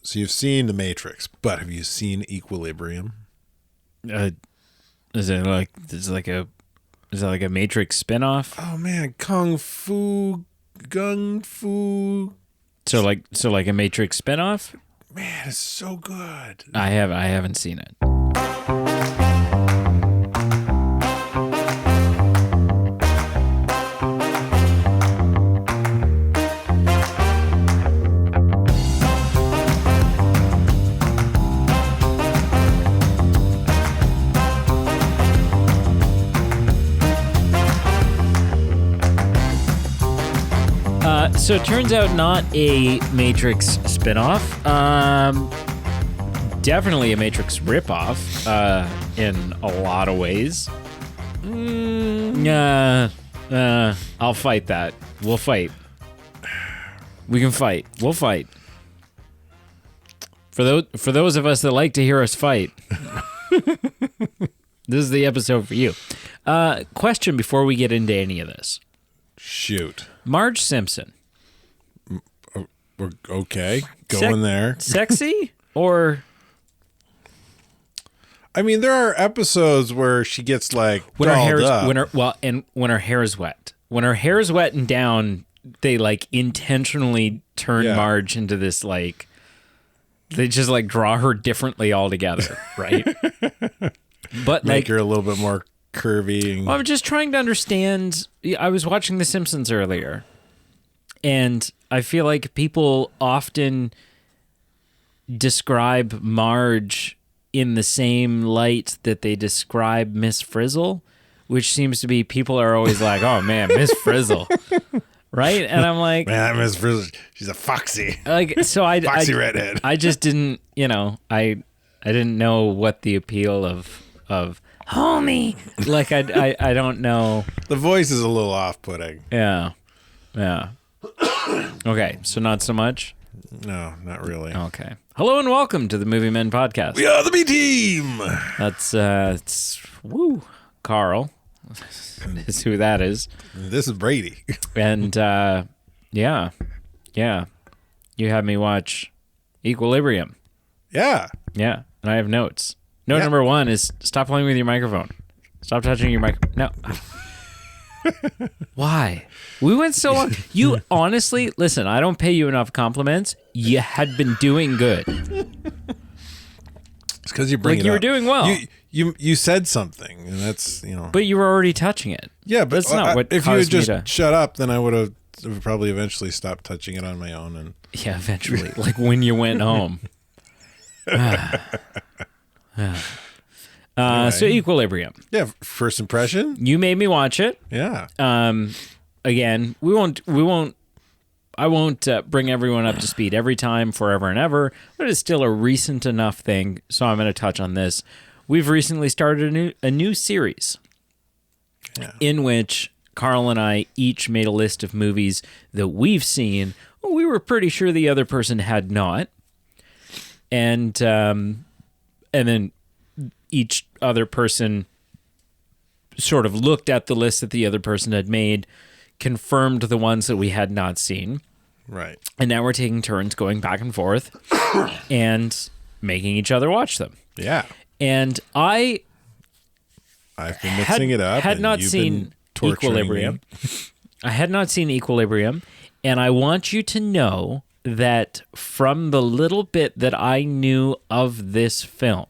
So you've seen The Matrix, but have you seen Equilibrium? Is it like a Matrix spinoff? Oh man, Kung Fu. So like a Matrix spinoff? Man, it's so good. I haven't seen it. So it turns out not a Matrix spinoff. Definitely a Matrix ripoff in a lot of ways. I'll fight that. We'll fight. We can fight. We'll fight. For those of us that like to hear us fight, this is the episode for you. Question before we get into any of this. Shoot. Marge Simpson. Okay, going there. Sexy or? I mean, there are episodes where she gets like when her hair up. when her hair is wet. When her hair is wet and down, they like intentionally turn Marge into this like. They just like draw her differently altogether, right? But make her a little bit more curvy. Well, I'm just trying to understand. I was watching The Simpsons earlier, and I feel like people often describe Marge in the same light that they describe Miss Frizzle, which seems to be people are always like, "Oh man, Miss Frizzle." Right? And I'm like, man, Miss Frizzle, she's a foxy. Like, so foxy redhead. I just didn't, I didn't know what the appeal of homie. Like I don't know. The voice is a little off-putting. Yeah. Okay, so not so much? No, not really. Okay. Hello and welcome to the Movie Men Podcast. We are the B Team. That's Carl is who that is. This is Brady. And yeah. You had me watch Equilibrium. Yeah. Yeah, and I have notes. Note number 1 is stop playing with your microphone. Stop touching your mic. No. Why? We went so long. You honestly, listen, I don't pay you enough compliments. You had been doing good. It's because you bring it up. You were doing well. You said something, and that's, But you were already touching it. Yeah, but that's not what if you had just to... shut up, then I would have probably eventually stopped touching it on my own. And yeah, eventually. Like when you went home. Anyway. So Equilibrium. Yeah, first impression. You made me watch it. Yeah. Again, I won't bring everyone up to speed every time, forever and ever, but it's still a recent enough thing, so I'm going to touch on this. We've recently started a new series in which Carl and I each made a list of movies that we've seen. We were pretty sure the other person had not. And then each other person sort of looked at the list that the other person had made, confirmed the ones that we had not seen. Right. And now we're taking turns going back and forth and making each other watch them. Yeah. And I've been mixing it up. Had not seen Equilibrium. I had not seen Equilibrium, and I want you to know that from the little bit that I knew of this film,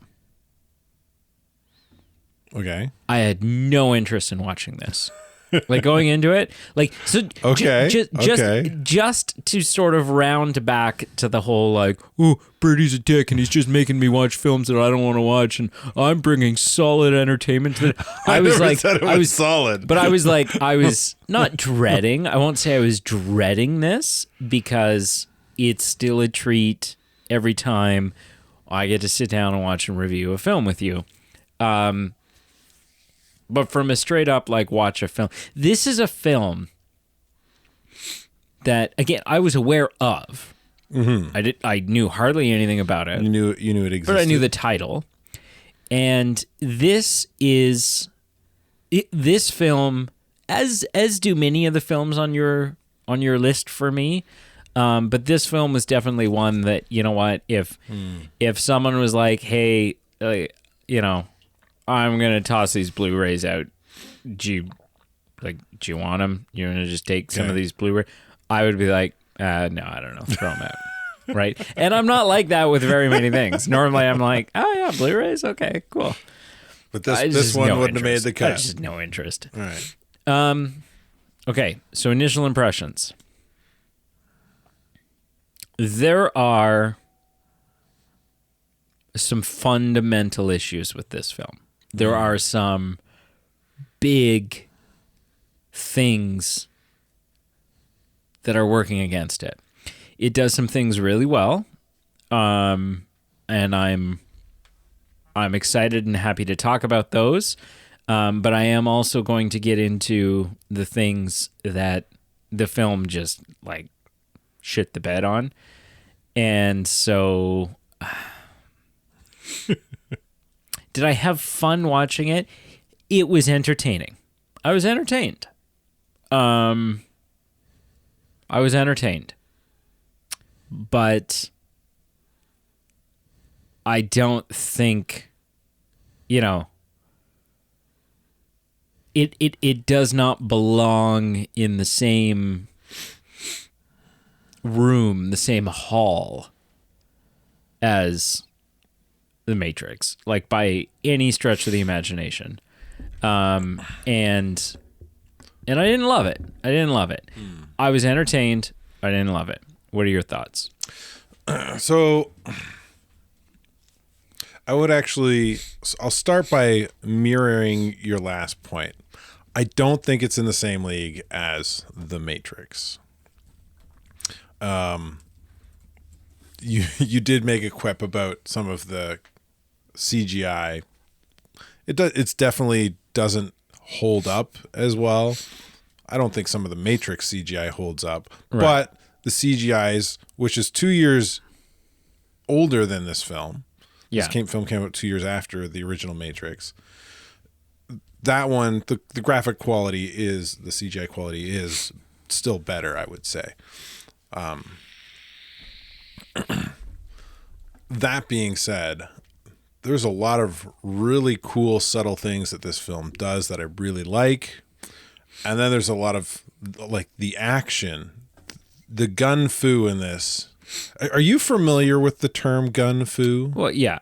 okay, I had no interest in watching this. Like going into it, like so. Okay, just to sort of round back to the whole like, oh, Brady's a dick and he's just making me watch films that I don't want to watch, and I'm bringing solid entertainment to it. I was like, I was solid, but I was like, I was not dreading. I won't say I was dreading this because it's still a treat every time I get to sit down and watch and review a film with you. But from a straight up, like, watch a film. This is a film that, again, I was aware of. Mm-hmm. I knew hardly anything about it. You knew it existed. But I knew the title. And this film, as do many of the films on your list for me, But this film was definitely one that, you know what, if someone was like, hey, you know, I'm gonna toss these Blu-rays out, do you want them? You're gonna just take some of these Blu-ray? I would be like, no, I don't know, throw them out. Right? And I'm not like that with very many things. Normally I'm like, oh yeah, Blu-rays, okay, cool. But this one wouldn't have made the cut. Just no interest. All right. Okay, so initial impressions. There are some fundamental issues with this film. There are some big things that are working against it. It does some things really well, and I'm excited and happy to talk about those. But I am also going to get into the things that the film just like shit the bed on. And so did I have fun watching it? It was entertaining. I was entertained. But I don't think, you know, it does not belong in the same room, the same hall as The Matrix, like by any stretch of the imagination. And I didn't love it. I was entertained. I didn't love it. What are your thoughts? So I'll start by mirroring your last point. I don't think it's in the same league as The Matrix. You did make a quip about some of the CGI. It's definitely doesn't hold up as well. I don't think some of the Matrix CGI holds up, right. But the CGI's, which is 2 years older than this film. Yeah. This film came out 2 years after the original Matrix. That one, the graphic quality the CGI quality is still better, I would say. That being said, there's a lot of really cool, subtle things that this film does that I really like. And then there's a lot of, like, the action, the gun fu in this. Are you familiar with the term gun fu? Well, yeah.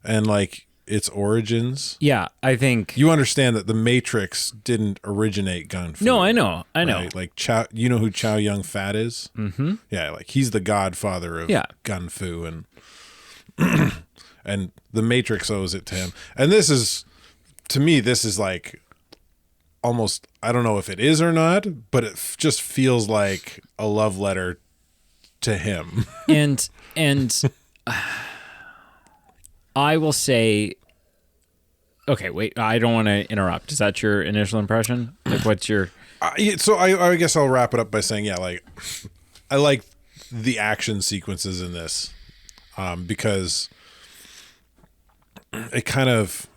And, like, its origins? Yeah, I think... You understand that the Matrix didn't originate gun fu. No, I know. Right? Like, you know who Chow Yun-Fat is? Mm-hmm. Yeah, like, he's the godfather of gun fu, and and the Matrix owes it to him. And this is, to me, this is like almost, I don't know if it is or not, but it just feels like a love letter to him. And I will say, okay, wait, I don't want to interrupt. Is that your initial impression? Like, what's your... So I guess I'll wrap it up by saying, yeah, like, I like the action sequences in this because it kind of,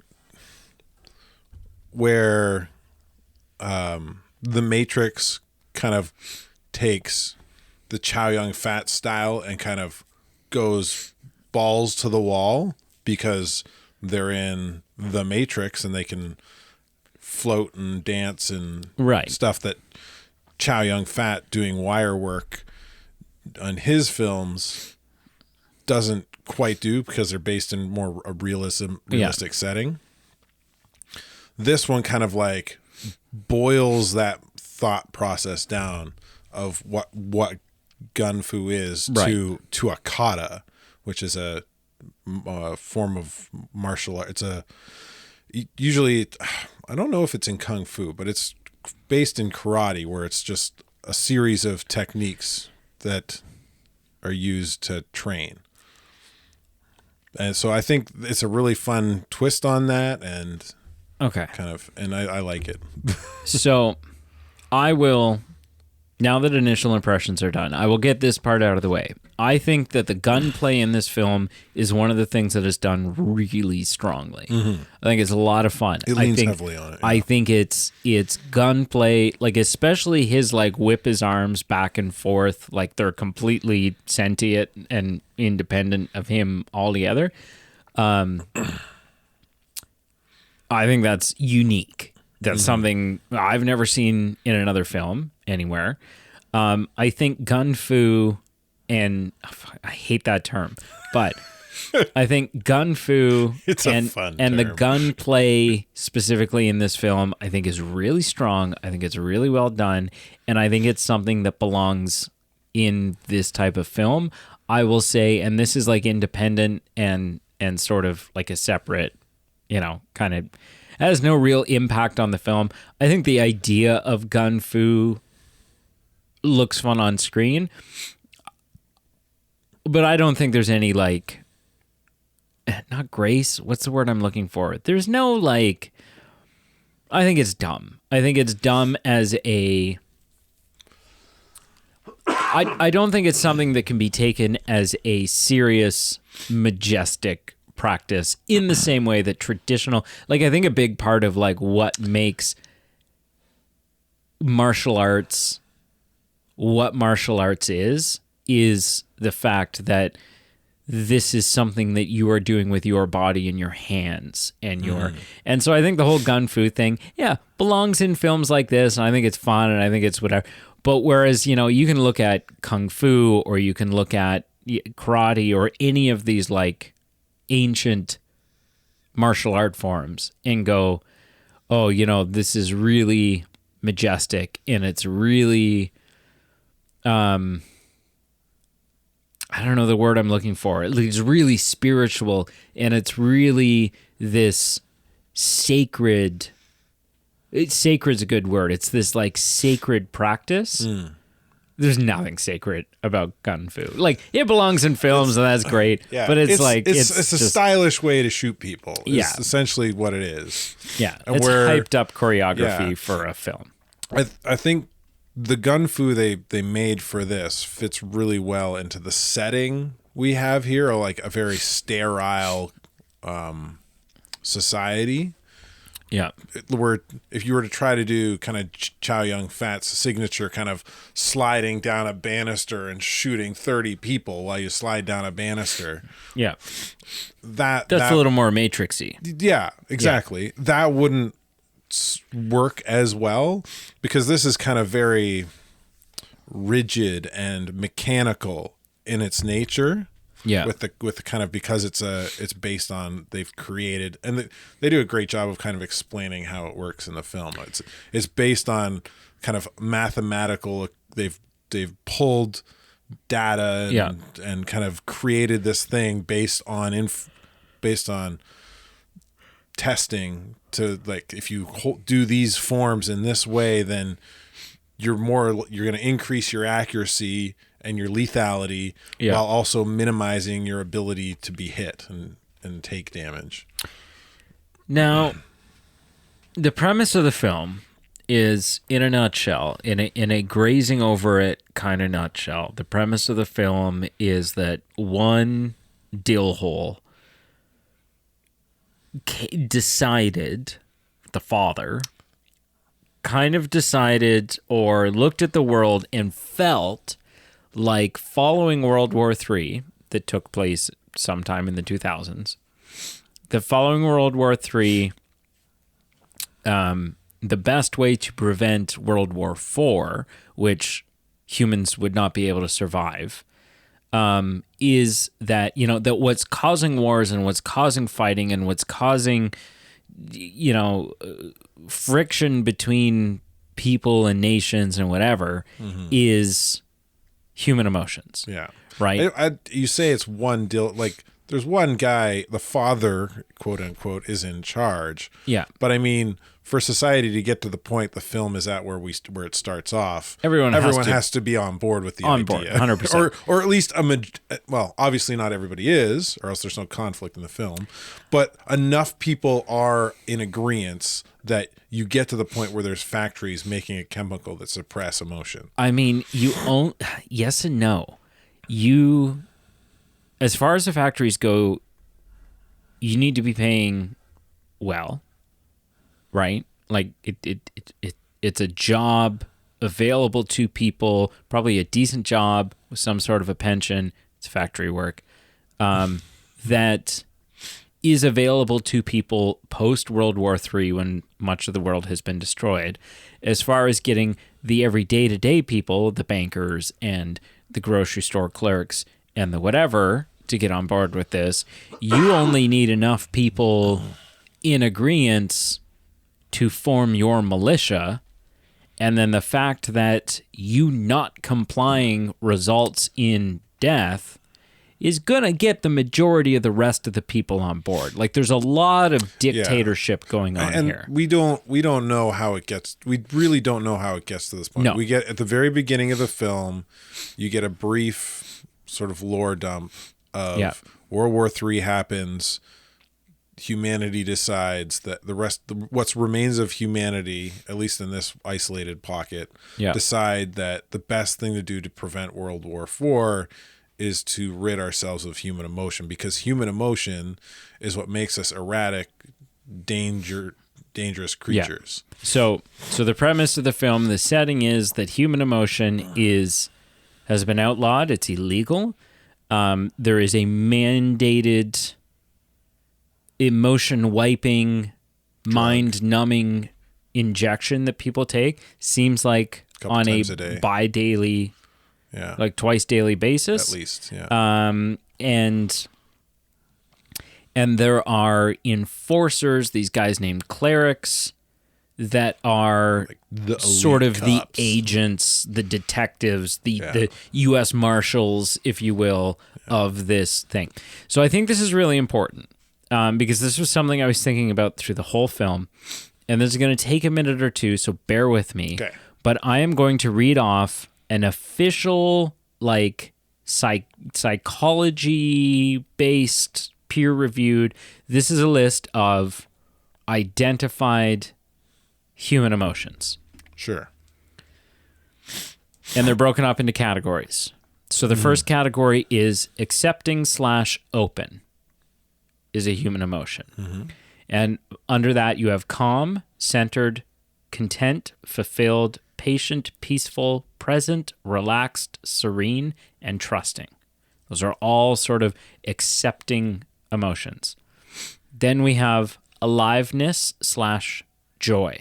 where the Matrix kind of takes the Chow Yun-Fat style and kind of goes balls to the wall because they're in the Matrix and they can float and dance and stuff that Chow Yun-Fat doing wire work on his films doesn't quite do because they're based in more a realistic setting. This one kind of like boils that thought process down of what gun fu is to a kata, which is a form of martial art. It's usually, I don't know if it's in kung fu, but it's based in karate, where it's just a series of techniques that are used to train. And so I think it's a really fun twist on that, and okay, kind of, and I like it. So I will now that initial impressions are done, I will get this part out of the way. I think that the gunplay in this film is one of the things that is done really strongly. I think it's a lot of fun. It leans heavily on it. Yeah. I think it's gunplay, like especially his like whip his arms back and forth, like they're completely sentient and independent of him altogether. I think that's unique. That's something I've never seen in another film anywhere. I think gun fu, and I hate that term, but I think gun fu and the gunplay specifically in this film, I think is really strong. I think it's really well done, and I think it's something that belongs in this type of film. I will say, and this is like independent and sort of like a separate, kind of has no real impact on the film. I think the idea of gun fu looks fun on screen, but I don't think there's any like, not grace. What's the word I'm looking for? There's no like, I think it's dumb. I think it's dumb as a, I don't think it's something that can be taken as a serious, majestic practice in the same way that traditional, like I think a big part of like what makes martial arts what martial arts is the fact that this is something that you are doing with your body and your hands and and so I think the whole gun fu thing belongs in films like this, and I think it's fun and I think it's whatever. But whereas you can look at kung fu or you can look at karate or any of these like ancient martial art forms and go, oh, this is really majestic and it's really, I don't know the word I'm looking for. It's really spiritual and it's really this sacred. Sacred's a good word. It's this like sacred practice. There's nothing sacred about gun fu. Like it belongs in films and that's great. Yeah, but it's a stylish way to shoot people. It's essentially what it is. Yeah, and it's hyped up choreography for a film. I think the gun fu they made for this fits really well into the setting we have here, like a very sterile society. Yeah, where if you were to try to do kind of Chow Yun-Fat's signature kind of sliding down a banister and shooting 30 people while you slide down a banister. Yeah. That's a little more Matrixy. Yeah, exactly. Yeah. That wouldn't work as well because this is kind of very rigid and mechanical in its nature. Yeah, with the kind of, because it's based on, they've created, and they do a great job of kind of explaining how it works in the film. It's based on kind of mathematical. They've pulled data and kind of created this thing based on testing to, like, if you do these forms in this way, then you're going to increase your accuracy and your lethality while also minimizing your ability to be hit and take damage. Now, the premise of the film is, in a nutshell, in a grazing over it kind of nutshell, the premise of the film is that one dill hole decided, the father kind of decided or looked at the world and felt like, following World War III that took place sometime in the 2000s, the following World War III, the best way to prevent World War IV, which humans would not be able to survive, is that, that what's causing wars and what's causing fighting and what's causing, friction between people and nations and whatever is human emotions. Yeah. Right. You say it's one deal, like there's one guy, the father, quote unquote, is in charge. Yeah. But I mean, for society to get to the point the film is at where it starts off, Everyone has to be on board with the idea. board, 100%. Or at least well, obviously not everybody is, or else there's no conflict in the film. But enough people are in agreement that you get to the point where there's factories making a chemical that suppress emotion. I mean, yes and no. As far as the factories go, you need to be paying well, right? Like it's a job available to people, probably a decent job with some sort of a pension. It's factory work that is available to people post World War III when much of the world has been destroyed. As far as getting the every day-to-day people, the bankers and the grocery store clerks and the whatever to get on board with this, you only need enough people in agreement to form your militia. And then the fact that you not complying results in death is going to get the majority of the rest of the people on board. Like, there's a lot of dictatorship going on here. We don't know how it gets. We really don't know how it gets to this point. No. We get at the very beginning of the film, you get a brief sort of lore dump of World War III happens. Humanity decides that what remains of humanity, at least in this isolated pocket, decide that the best thing to do to prevent World War IV is to rid ourselves of human emotion, because human emotion is what makes us erratic, dangerous creatures. Yeah. So the premise of the film, the setting is that human emotion has been outlawed. It's illegal. There is a mandated emotion wiping, mind numbing injection that people take. Seems like on a bi-daily, like twice daily basis, at least. And there are enforcers, these guys named clerics, that are like sort of cops. the agents, the detectives, the U.S. Marshals, if you will, of this thing. So I think this is really important because this was something I was thinking about through the whole film. And this is going to take a minute or two, so bear with me. Okay. But I am going to read off an official, like, psychology-based, peer-reviewed. This is a list of identified human emotions. Sure. And they're broken up into categories. So the first category is accepting/open is a human emotion. Mm-hmm. And under that, you have calm, centered, content, fulfilled, patient, peaceful, present, relaxed, serene, and trusting. Those are all sort of accepting emotions. Then we have aliveness/joy.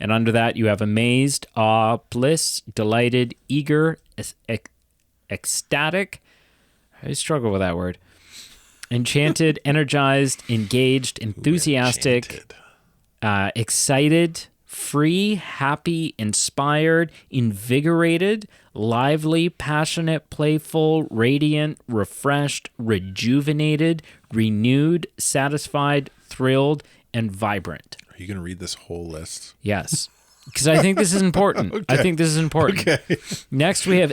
And under that, you have amazed, awe, bliss, delighted, eager, ecstatic. I struggle with that word. Enchanted, energized, engaged, enthusiastic, excited, free, happy, inspired, invigorated, lively, passionate, playful, radiant, refreshed, rejuvenated, renewed, satisfied, thrilled, and vibrant. Are you going to read this whole list? Yes. Because I think this is important. Okay. I think this is important. Okay. Next, we have...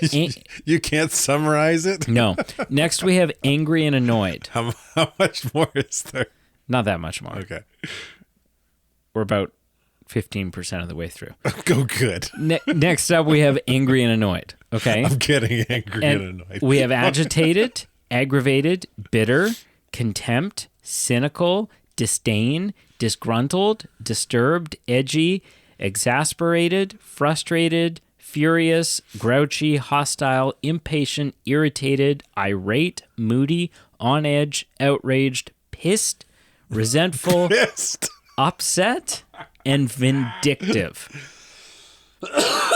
You can't summarize it? No. Next, we have angry and annoyed. How much more is there? Not that much more. Okay. We're about 15% of the way through. Go good. Next up, we have angry and annoyed. Okay? I'm getting angry and annoyed. We have agitated, aggravated, bitter, contempt, cynical, disdain, disgruntled, disturbed, edgy, exasperated, frustrated, furious, grouchy, hostile, impatient, irritated, irate, moody, on edge, outraged, pissed, resentful, upset, and vindictive.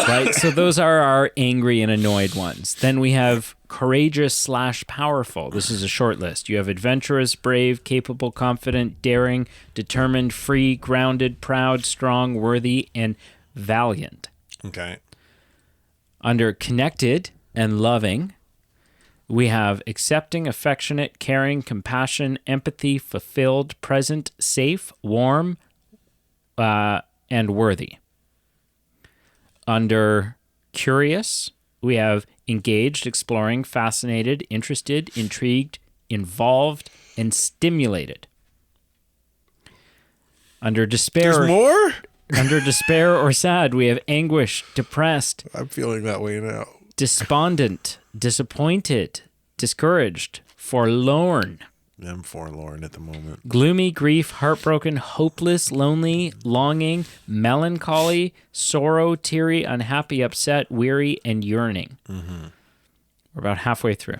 Right? So those are our angry and annoyed ones. Then we have courageous/powerful. This is a short list. You have adventurous, brave, capable, confident, daring, determined, free, grounded, proud, strong, worthy, and valiant. Okay. Under connected and loving, We have accepting, affectionate, caring, compassion, empathy, fulfilled, present, safe, warm, and worthy. Under curious, we have engaged, exploring, fascinated, interested, intrigued, involved, and stimulated. Under despair, There's more? under despair or sad, we have anguish, depressed, I'm feeling that way now. despondent, disappointed, discouraged, forlorn, I'm forlorn at the moment. gloomy, grief, heartbroken, hopeless, lonely, longing, melancholy, sorrow, teary, unhappy, upset, weary, and yearning. Mm-hmm. We're about halfway through.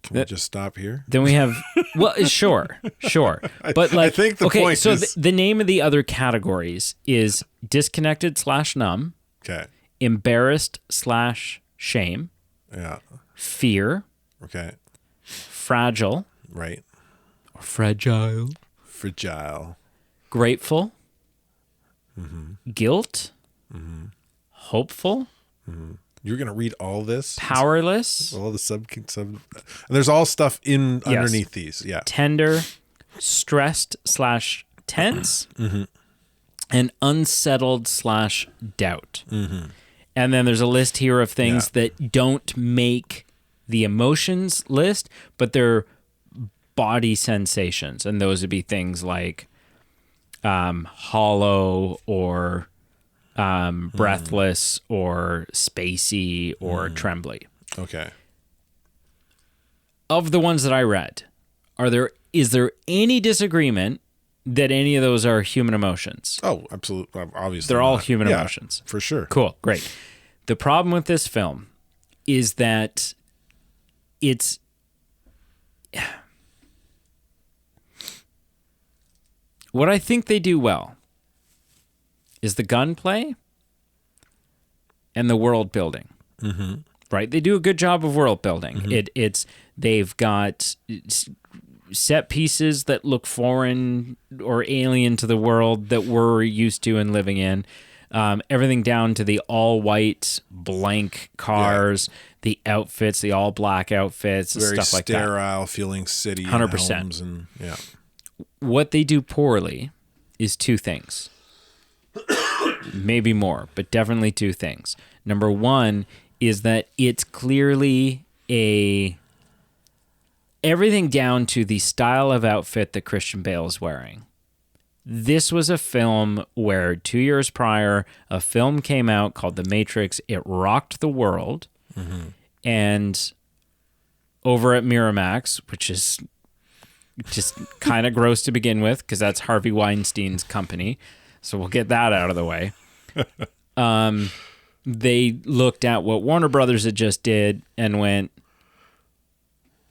Can we just stop here? Then we have, well, sure. But like, I think the okay, point so is... the name of the other categories is disconnected/numb, Okay. embarrassed/shame, Yeah. fear, Okay. fragile, Right. or fragile, Fragile. grateful, Mm-hmm. guilt, Mm-hmm. hopeful, Mm-hmm. You're gonna read all this, powerless, all the sub, and there's all stuff in underneath these. Yeah. tender, stressed/tense, Mm-hmm. and unsettled/doubt. Mm-hmm. And then there's a list here of things that don't make the emotions list, but they're body sensations. And those would be things like hollow or breathless or spacey or trembly. Okay. Of the ones that I read, is there any disagreement that any of those are human emotions? Oh, absolutely. Obviously, They're all not. human Yeah, emotions. for sure. Cool, great. The problem with this film is that it's what I think they do well is the gunplay and the world building. Mm-hmm. Right? They do a good job of world building. Mm-hmm. They've got set pieces that look foreign or alien to the world that we're used to and living in. Everything down to the all white blank cars, the outfits, the all black outfits, Very stuff like that. sterile feeling city. 100%. Homes and What they do poorly is two things. Maybe more, but definitely two things. Number one is that it's clearly everything down to the style of outfit that Christian Bale is wearing. This was a film where 2 years prior, a film came out called The Matrix. It rocked the world. Mm-hmm. And over at Miramax, which is just kind of gross to begin with because that's Harvey Weinstein's company. So we'll get that out of the way. They looked at what Warner Brothers had just did and went,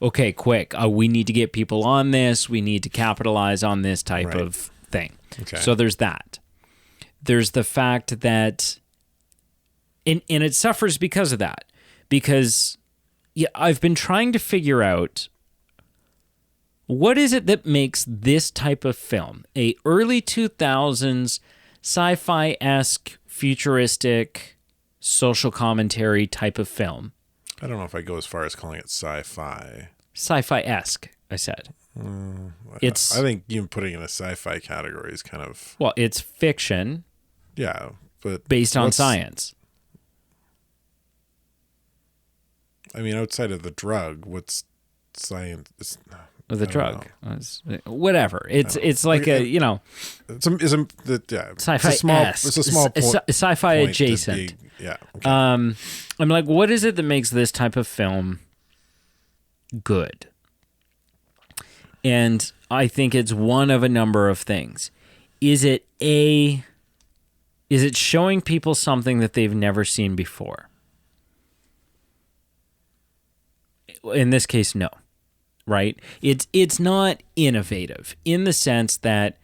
okay, quick. We need to get people on this. We need to capitalize on this type of thing. Okay. So there's that. There's the fact that, and it suffers because of that. Because I've been trying to figure out what is it that makes this type of film, a early 2000s sci-fi-esque, futuristic, social commentary type of film. I don't know if I go as far as calling it sci-fi. Sci-fi-esque, I said. I think even putting it in a sci-fi category is kind of... Well, it's fiction. Yeah, but... Based on science. I mean, outside of the drug, what's science? The drug. Whatever. It's like a, sci-fi it's a small point. Sci-fi adjacent. Okay. I'm like, what is it that makes this type of film good? And I think it's one of a number of things. Is it showing people something that they've never seen before? In this case, no. Right? It's not innovative in the sense that,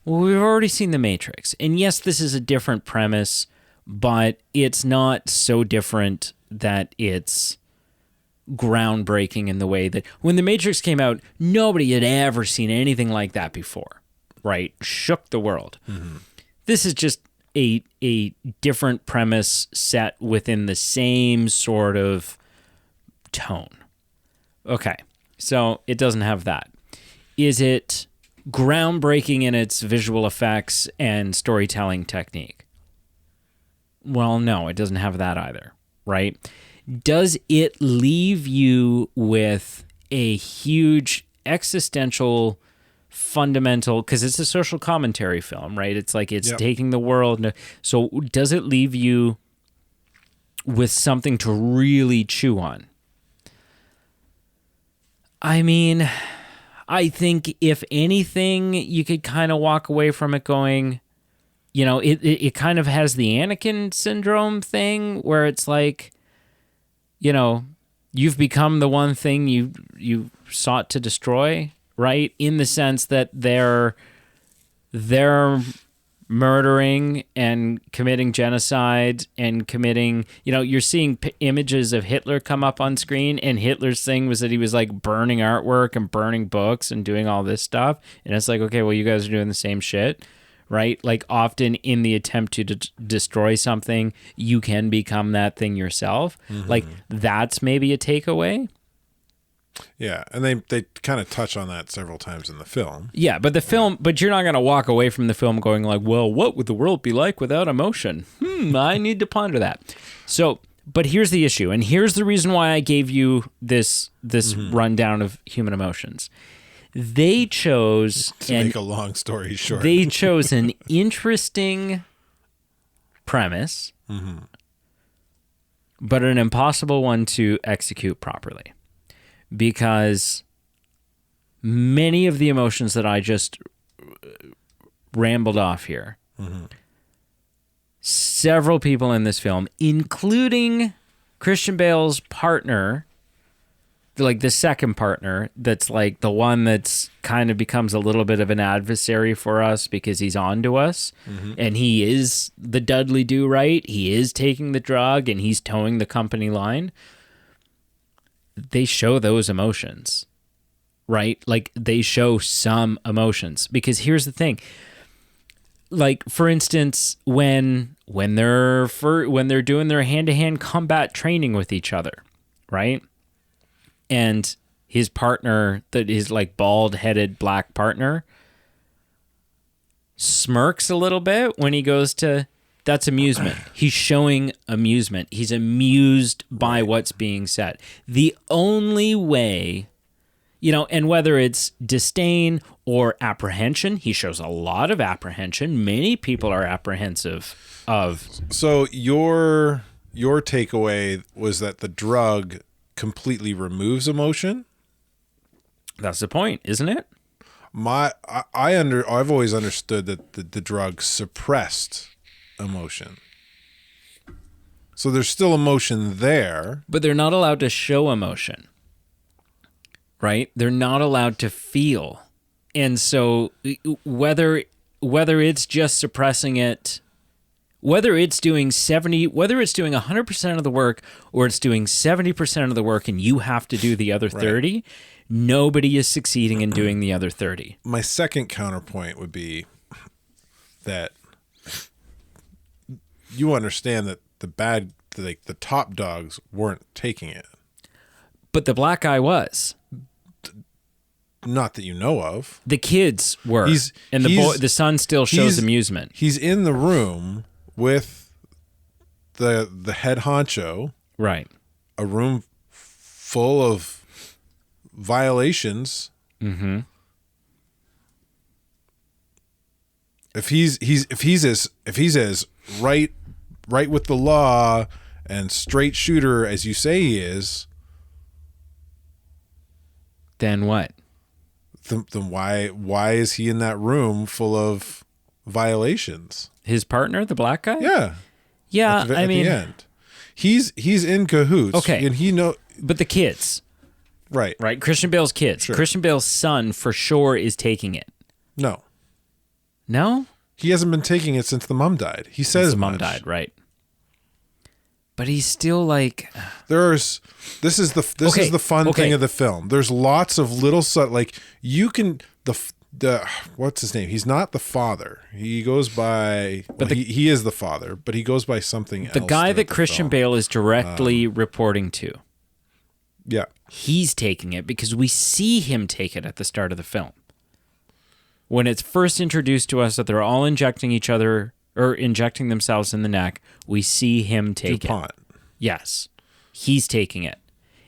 well, we've already seen The Matrix. And yes, this is a different premise, but it's not so different that it's groundbreaking in the way that when The Matrix came out, nobody had ever seen anything like that before, right? Shook the world. Mm-hmm. This is just a different premise set within the same sort of tone. Okay, so it doesn't have that. Is it groundbreaking in its visual effects and storytelling technique? Well, no, it doesn't have that either, right? Does it leave you with a huge existential, fundamental, because it's a social commentary film, right? It's like it's taking the world. So does it leave you with something to really chew on? I mean, I think if anything, you could kind of walk away from it going, it kind of has the Anakin syndrome thing where it's like, you've become the one thing you sought to destroy, right? In the sense that they're murdering and committing genocide and committing, you're seeing images of Hitler come up on screen, and Hitler's thing was that he was like burning artwork and burning books and doing all this stuff. And it's like, okay, well, you guys are doing the same shit, right? Like often in the attempt to destroy something, you can become that thing yourself. Mm-hmm. Like that's maybe a takeaway. Yeah, and they kind of touch on that several times in the film. Yeah, but but you're not going to walk away from the film going like, well, what would the world be like without emotion? I need to ponder that. So, but here's the issue, and here's the reason why I gave you this rundown of human emotions. They chose to make a long story short. They chose an interesting premise, but an impossible one to execute properly. Because many of the emotions that I just rambled off here, several people in this film, including Christian Bale's partner, like the second partner, that's like the one that's kind of becomes a little bit of an adversary for us because he's on to us, and he is the Dudley Do-Right, he is taking the drug, and he's towing the company line. They show those emotions, right? Like they show some emotions, because here's the thing. Like for instance, when they're doing their hand-to-hand combat training with each other, right? And his partner, that is like bald-headed black partner, smirks a little bit when he goes to. That's amusement. He's showing amusement. He's amused by what's being said. The only way, and whether it's disdain or apprehension, he shows a lot of apprehension. Many people are apprehensive of. So your takeaway was that the drug completely removes emotion? That's the point, isn't it? I've always understood that the drug suppressed emotion. So there's still emotion there, but they're not allowed to show emotion, right? They're not allowed to feel. And so whether it's just suppressing it, whether it's doing 100% of the work, or it's doing 70% of the work and you have to do the other 30, nobody is succeeding in doing the other 30. My second counterpoint would be that you understand that the top dogs weren't taking it. But the black guy was. Not that you know of. The kids were. The son still shows amusement. He's in the room with the head honcho. Right. A room full of violations. Mm-hmm. If he's as right with the law and straight shooter as you say he is, then what? Then why is he in that room full of violations? His partner, the black guy? Yeah. At the end, he's in cahoots. Okay, and but the kids, right? Christian Bale's kids. Sure. Christian Bale's son for sure is taking it. No, he hasn't been taking it since the mom died. He says the mom died, right? But he's still like. This is the fun thing of the film. There's lots of little you can the what's his name? He's not the father. He goes by. But he is the father, but he goes by something else. The guy that Christian Bale is directly reporting to. Yeah. He's taking it because we see him take it at the start of the film. When it's first introduced to us that they're all injecting each other or injecting themselves in the neck, we see him take DuPont. it. Yes. He's taking it.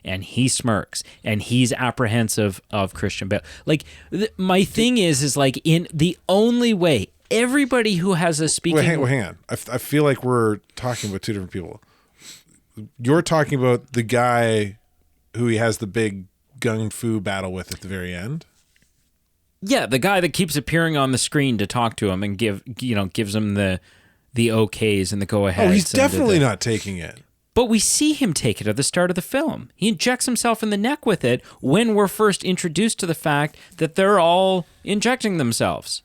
And he smirks. And he's apprehensive of Christian Bale. Like, my thing is like, in the only way, everybody who has a speaking... Hang on. I feel like we're talking about two different people. You're talking about the guy who he has the big gung fu battle with at the very end? Yeah, the guy that keeps appearing on the screen to talk to him and gives him the okays and the go-aheads. Oh, he's definitely not taking it. But we see him take it at the start of the film. He injects himself in the neck with it when we're first introduced to the fact that they're all injecting themselves.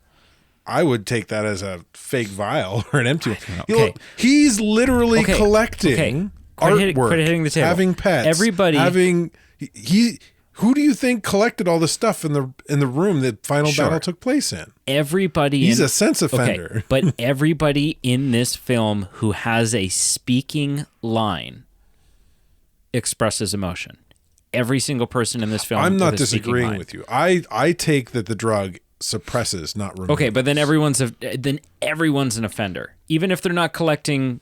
I would take that as a fake vial or an empty one. Okay. He's literally collecting artwork, quit hitting the table. having pets, Everybody, who do you think collected all the stuff in the room that final battle took place in? He's a sense offender. Okay, but everybody in this film who has a speaking line expresses emotion. Every single person in this film. I'm not disagreeing with you. I take that the drug suppresses, not removes. Okay, but then everyone's an offender, even if they're not collecting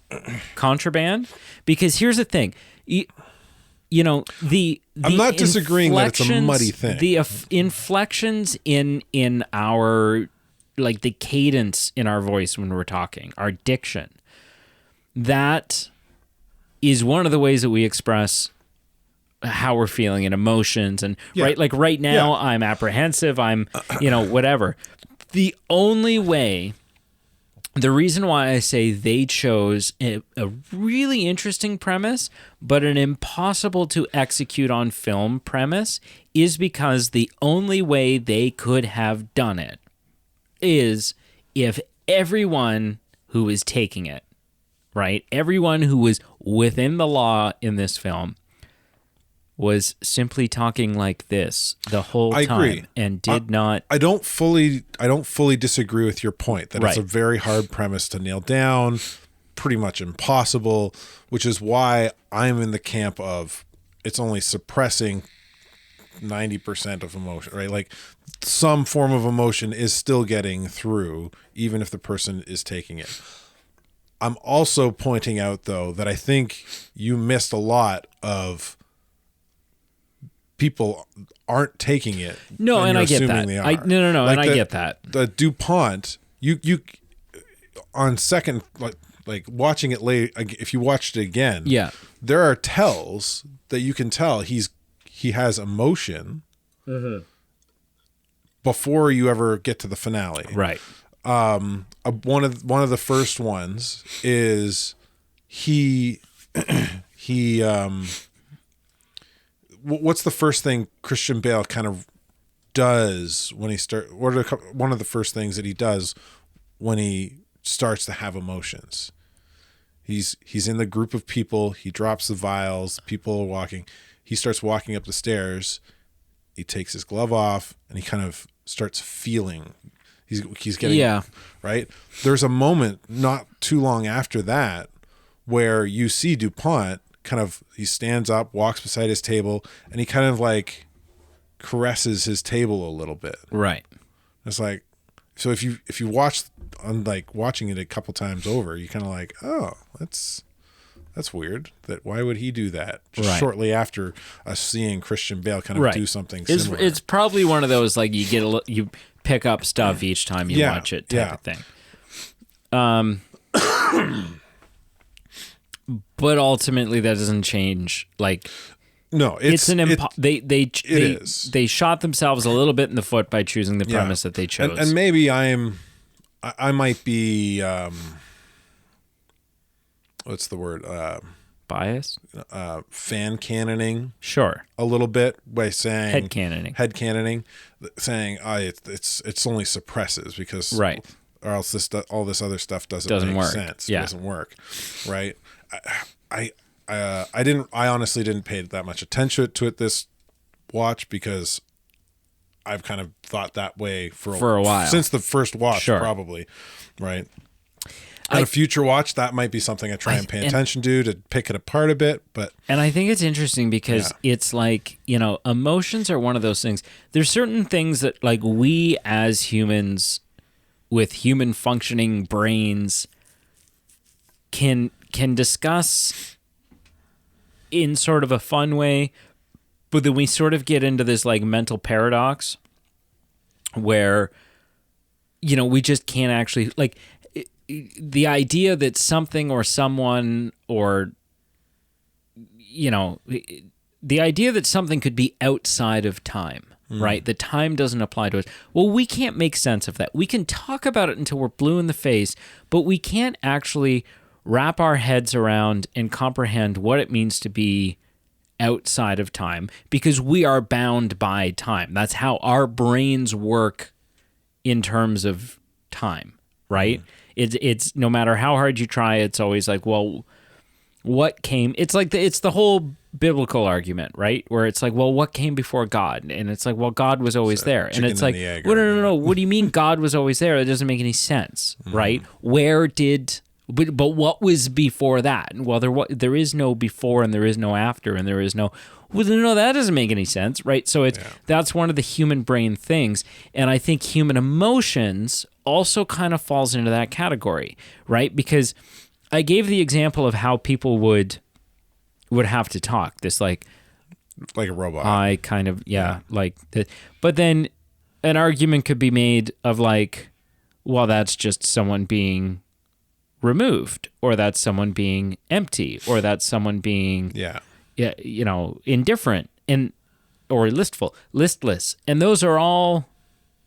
contraband. Because here's the thing, I'm not disagreeing that it's a muddy thing. The inflections in our, like, the cadence in our voice when we're talking, our diction, that is one of the ways that we express how we're feeling and emotions. And right now, I'm apprehensive. I'm, whatever. The only way, the reason why I say they chose a really interesting premise, but an impossible to execute on film premise, is because the only way they could have done it is if everyone who is taking it, right? Everyone who was within the law in this film was simply talking like this the whole time. I agree. And did not. I don't fully disagree with your point that it's a very hard premise to nail down, pretty much impossible, which is why I'm in the camp of it's only suppressing 90% of emotion, right? Like, some form of emotion is still getting through, even if the person is taking it. I'm also pointing out, though, that I think you missed a lot of people aren't taking it. No, and I get that. No, like and I get that. The DuPont, you on second, like watching it late, if you watched it again, there are tells that you can tell he has emotion before you ever get to the finale. Right. One of the first ones is he what's the first thing Christian Bale kind of does when he one of the first things that he does when he starts to have emotions? He's in the group of people, he drops the vials, people are walking, he starts walking up the stairs, he takes his glove off, and he kind of starts feeling. He's getting right. There's a moment not too long after that where you see DuPont kind of, he stands up, walks beside his table, and he kind of like caresses his table a little bit. Right. It's like, so if you watch on, like, watching it a couple times over, you kind of like, oh, that's weird. That why would he do that just shortly after us seeing Christian Bale kind of do something similar? It's probably one of those, like, you pick up stuff each time you watch it type of thing. But ultimately, that doesn't change. Like, no, they shot themselves a little bit in the foot by choosing the premise that they chose. And maybe I might be what's the word? Biased? Fan cannoning. Sure. A little bit by saying head cannoning, saying it's only suppresses because or else all this other stuff doesn't make work. sense. Yeah. It doesn't work, right? I honestly didn't pay that much attention to it this watch because I've kind of thought that way for a while, since the first watch, probably, right? On a future watch, that might be something I try and pay attention to pick it apart a bit. But I think it's interesting because it's like, emotions are one of those things. There's certain things that like we as humans with human functioning brains can discuss in sort of a fun way, but then we sort of get into this like mental paradox where, we just can't actually like the idea that something or someone or, the idea that something could be outside of time, right? The time doesn't apply to us. Well, we can't make sense of that. We can talk about it until we're blue in the face, but we can't actually wrap our heads around and comprehend what it means to be outside of time because we are bound by time. That's how our brains work in terms of time, right? It's no matter how hard you try, it's always like, well, what came? It's like it's the whole biblical argument, right? Where it's like, well, what came before God? And it's like, well, God was always there. And it's like, well, no. What do you mean God was always there? That doesn't make any sense, right? But what was before that? Well, there is no before and there is no after and there is no. Well, no, that doesn't make any sense, right? So that's one of the human brain things, and I think human emotions also kind of falls into that category, right? Because I gave the example of how people would have to talk. This like a robot. I kind of like that. But then an argument could be made of like, well, that's just someone being removed, or that's someone being empty, or that's someone being indifferent or listless, and those are all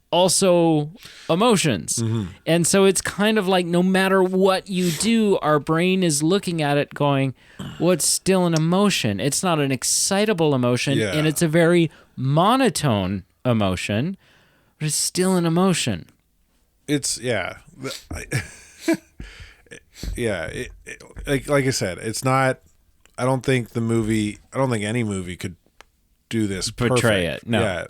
also emotions. And so it's kind of like no matter what you do, our brain is looking at it going, well, it's still an emotion. It's not an excitable emotion, and it's a very monotone emotion, but it's still an emotion. It's like I said, it's not. I don't think any movie could do this portray perfect. It. No,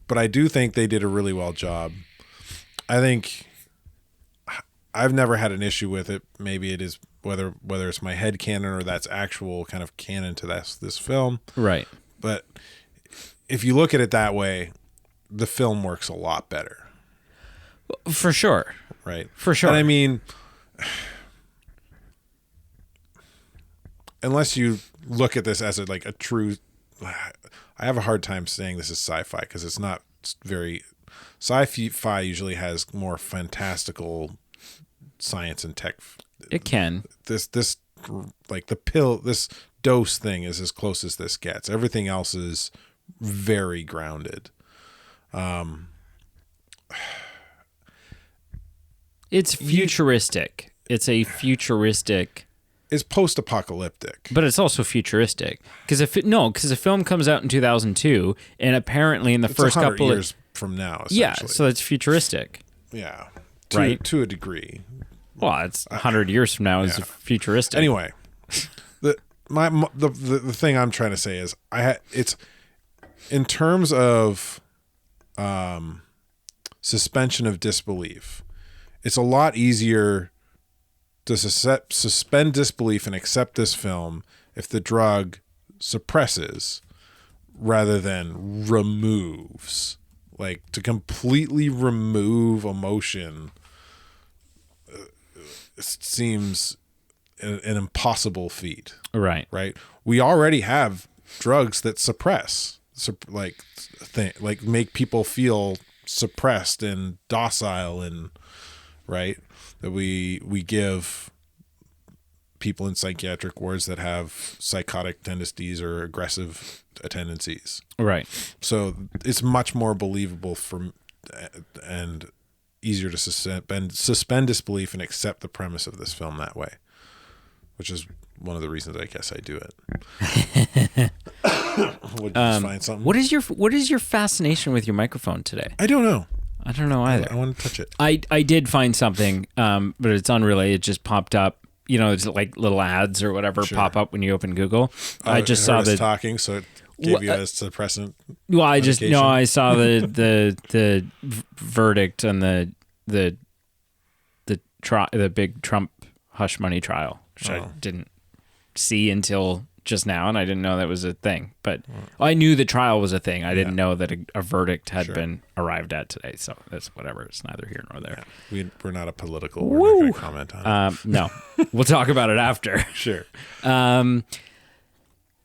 but I do think they did a really well job. I think I've never had an issue with it. Maybe it is whether it's my head canon or that's actual kind of canon to this film. Right. But if you look at it that way, the film works a lot better. For sure. Right. For sure. And I mean, unless you look at this as a true, I have a hard time saying this is sci-fi because it's not very. Sci-fi usually has more fantastical science and tech. It can. This like the pill, this dose thing is as close as this gets. Everything else is very grounded. It's futuristic. It's a futuristic. It's post-apocalyptic, but it's also futuristic because if a film comes out in 2002 and apparently in the first couple years from now, so it's futuristic. Yeah, right, to a degree. Well, it's 100 years from now is futuristic. Anyway, the thing I'm trying to say is it's in terms of suspension of disbelief. It's a lot easier to suspend disbelief and accept this film if the drug suppresses rather than removes. Like, to completely remove emotion seems an impossible feat. Right. We already have drugs that suppress, make people feel suppressed and docile, and right, that we give people in psychiatric wards that have psychotic tendencies or aggressive tendencies. Right. So it's much more believable and easier to suspend disbelief and accept the premise of this film that way, which is one of the reasons I guess I do it. Would you just find something? What is your fascination with your microphone today? I don't know. I don't know either. I want to touch it. I did find something, but it's unrelated. It just popped up. It's like little ads or whatever pop up when you open Google. I just saw the talking, so it gave you a suppressant. Well, I saw the verdict on the the big Trump hush money trial, which I didn't see until just now, and I didn't know that was a thing. But I knew the trial was a thing. I didn't know that a verdict had been arrived at today. So that's whatever. It's neither here nor there. Yeah. We're not a political. We're not going to comment on it. No, we'll talk about it after. Sure.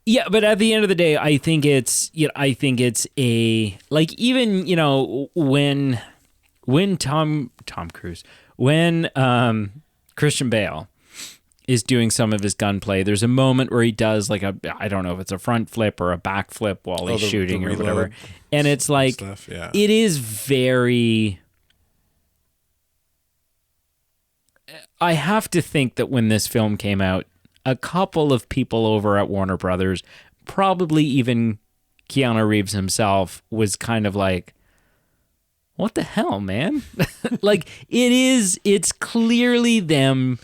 Yeah, but at the end of the day, I think it's a, like, even, when Tom Cruise, when Christian Bale is doing some of his gunplay, there's a moment where he does like I don't know if it's a front flip or a back flip while he's shooting or whatever. And it's like, stuff, yeah. It is very, I have to think that when this film came out, a couple of people over at Warner Brothers, probably even Keanu Reeves himself, was kind of like, what the hell, man? Like, it's clearly them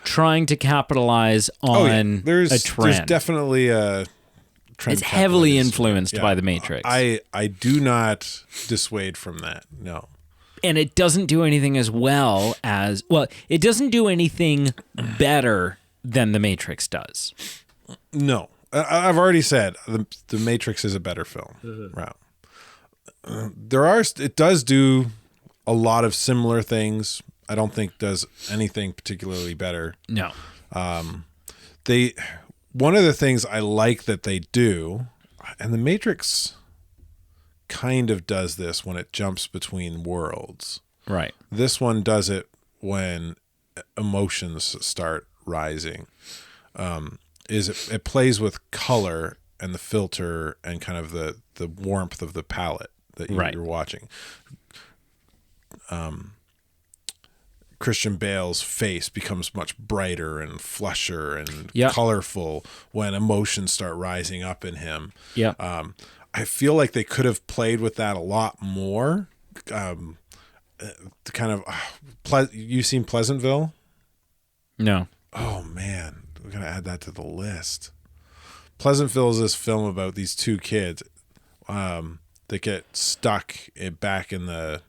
trying to capitalize on a trend. There's definitely a trend. It's heavily influenced by The Matrix. I do not dissuade from that, no. And it doesn't do anything it doesn't do anything better than The Matrix does. No. I've already said the Matrix is a better film. Right. It does do a lot of similar things. I don't think does anything particularly better. No. One of the things I like that they do, and the Matrix kind of does this when it jumps between worlds. Right. This one does it when emotions start rising. It plays with color and the filter and kind of the warmth of the palette that you're watching. Christian Bale's face becomes much brighter and flusher and colorful when emotions start rising up in him. Yeah. I feel like they could have played with that a lot more. You seen Pleasantville? No. Oh man, we're gonna add that to the list. Pleasantville is this film about these two kids that get stuck back in the,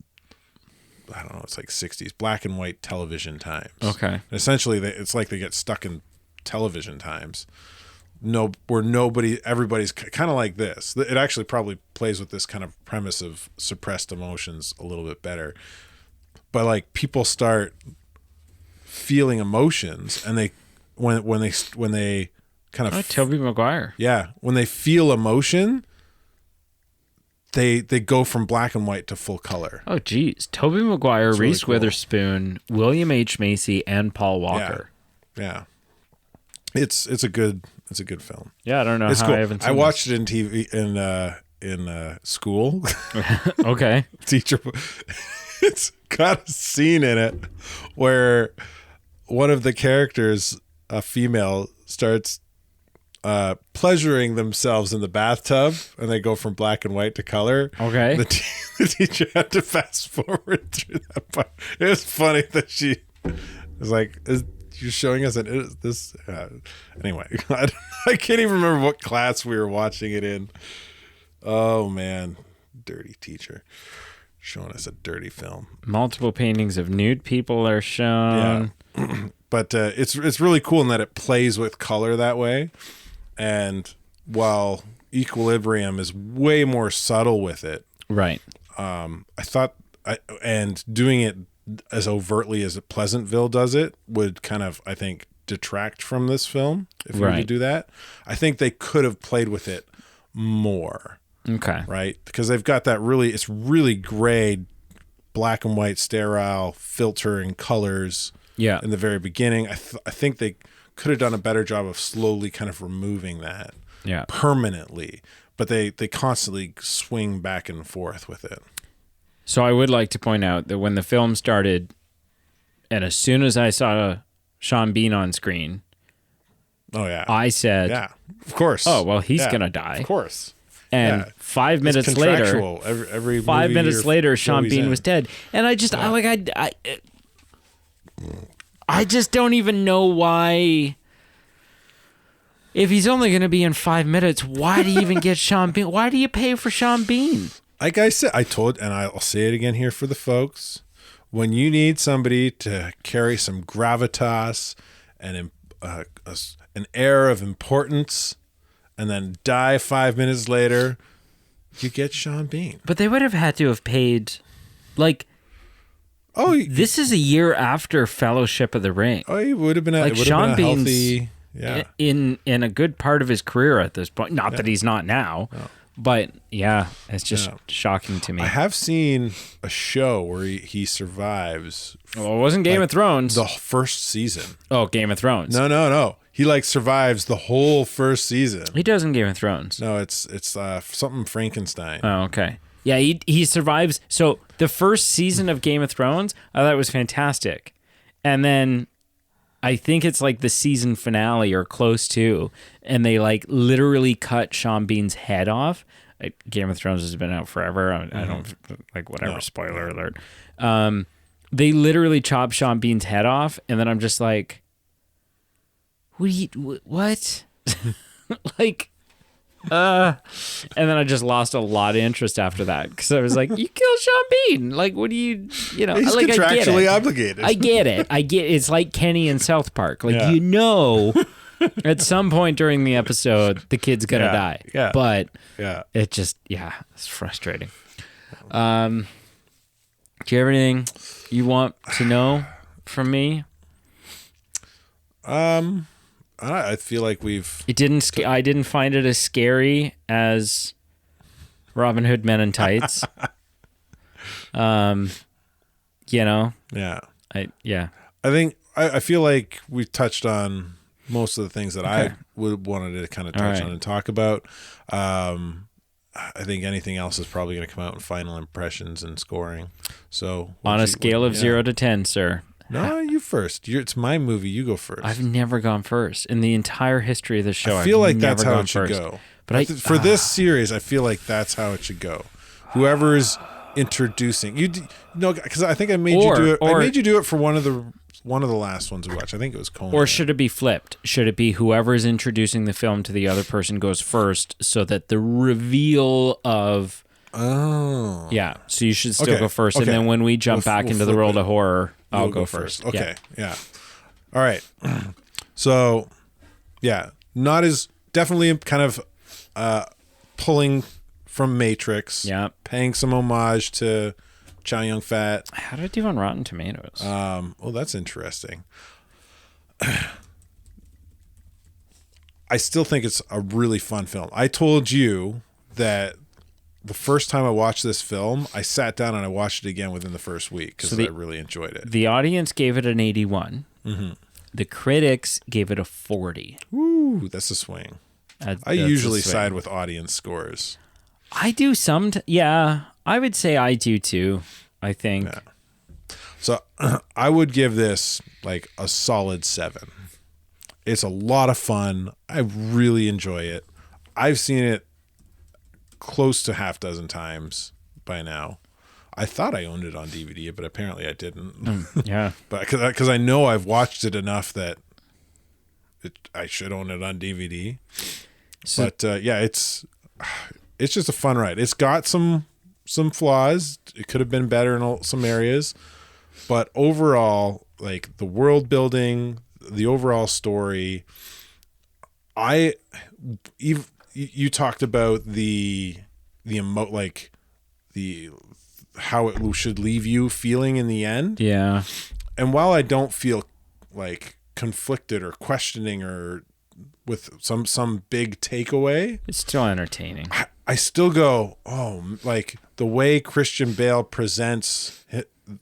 I don't know, it's like 60s, black and white television times. Okay. And essentially, it's like they get stuck in television times. Where everybody's kind of like this. It actually probably plays with this kind of premise of suppressed emotions a little bit better. But like, people start feeling emotions, and when they kind of Tobey Maguire. Yeah, when they feel emotion, they go from black and white to full color. Oh, geez. Tobey Maguire, It's really Reese cool. Witherspoon, William H. Macy, and Paul Walker. Yeah. It's a good film. Yeah, I don't know It's how cool. I haven't seen I watched it in TV in school. Okay. Teacher, it's got a scene in it where one of the characters, a female, starts pleasuring themselves in the bathtub, and they go from black and white to color. Okay. The teacher had to fast forward through that part. It was funny that she was like, "You're showing us this." Anyway, I can't even remember what class we were watching it in. Oh man, dirty teacher showing us a dirty film. Multiple paintings of nude people are shown. Yeah. But it's really cool in that it plays with color that way. And while Equilibrium is way more subtle with it, Right. and doing it as overtly as Pleasantville does it would kind of, I think, detract from this film if you were to do that. I think they could have played with it more. Okay. Right? Because they've got that it's really gray, black and white, sterile filter and colors. Yeah. In the very beginning, I think they could have done a better job of slowly kind of removing that permanently, but they constantly swing back and forth with it. So I would like to point out that when the film started, and as soon as I saw Sean Bean on screen, I said, "Yeah, of course. Oh well, he's gonna die, of course." And 5 minutes later, every 5 minutes later, Sean Bean was dead, and I just don't even know why. If he's only going to be in 5 minutes, why do you even get Sean Bean? Why do you pay for Sean Bean? Like I said, and I'll say it again here for the folks. when you need somebody to carry some gravitas and an air of importance and then die 5 minutes later, you get Sean Bean. But they would have had to have paid, like, this is a year after Fellowship of the Ring. Oh, he would have been like Sean Bean's healthy, yeah, in a good part of his career at this point. Not that he's not now, but yeah, it's just shocking to me. I have seen a show where he survives. Well, it wasn't Game of Thrones. The first season. Oh, Game of Thrones. No. He like survives the whole first season. He does in Game of Thrones. No, it's something Frankenstein. Oh, okay. Yeah, he survives. So the first season of Game of Thrones, I thought was fantastic. And then I think it's like the season finale or close to, and they like literally cut Sean Bean's head off. Game of Thrones has been out forever. I don't like whatever. No. Spoiler alert. They literally chop Sean Bean's head off, and then I'm just like, what? Like, and then I just lost a lot of interest after that because I was like, you killed Sean Bean. Like, what do you know? He's like, contractually obligated. I get it. It's like Kenny in South Park. Like, at some point during the episode, the kid's going to die. Yeah. But it just, it's frustrating. Do you have anything you want to know from me? I feel like I didn't find it as scary as Robin Hood Men in Tights. You know. Yeah. I feel like we touched on most of the things that I wanted to kind of touch on and talk about. I think anything else is probably going to come out in final impressions and scoring. So on a scale of 0 to 10, sir. No, you first. It's my movie. You go first. I've never gone first in the entire history of the show. I feel like that's how it should go. But for this series, I feel like that's how it should go. Whoever's introducing because I think I made you do it. I made you do it for one of the last ones we watched. I think it was Coma. Or should it be flipped? Should it be whoever's introducing the film to the other person goes first, so that the reveal of so you should still go first, and then when we jump back into the world of horror, I'll go first. Okay, yeah. All right. So, not as definitely kind of pulling from Matrix. Yeah, paying some homage to Chow Yun-Fat. How did it do on Rotten Tomatoes? Well, that's interesting. I still think it's a really fun film. I told you that the first time I watched this film, I sat down and I watched it again within the first week because I really enjoyed it. The audience gave it an 81. Mm-hmm. The critics gave it a 40. Ooh, that's a swing. I usually side with audience scores. I do I would say I do too, I think. Yeah. So I would give this like a solid 7. It's a lot of fun. I really enjoy it. I've seen it close to half dozen times by now. I thought I owned it on DVD, but apparently I didn't. Yeah. But because I know I've watched it enough that I should own it on DVD. So, but it's just a fun ride. It's got some flaws. It could have been better in some areas, but overall, like the world building, the overall story, you talked about how it should leave you feeling in the end. Yeah. And while I don't feel like conflicted or questioning or with some big takeaway, it's still entertaining. I still go, like the way Christian Bale presents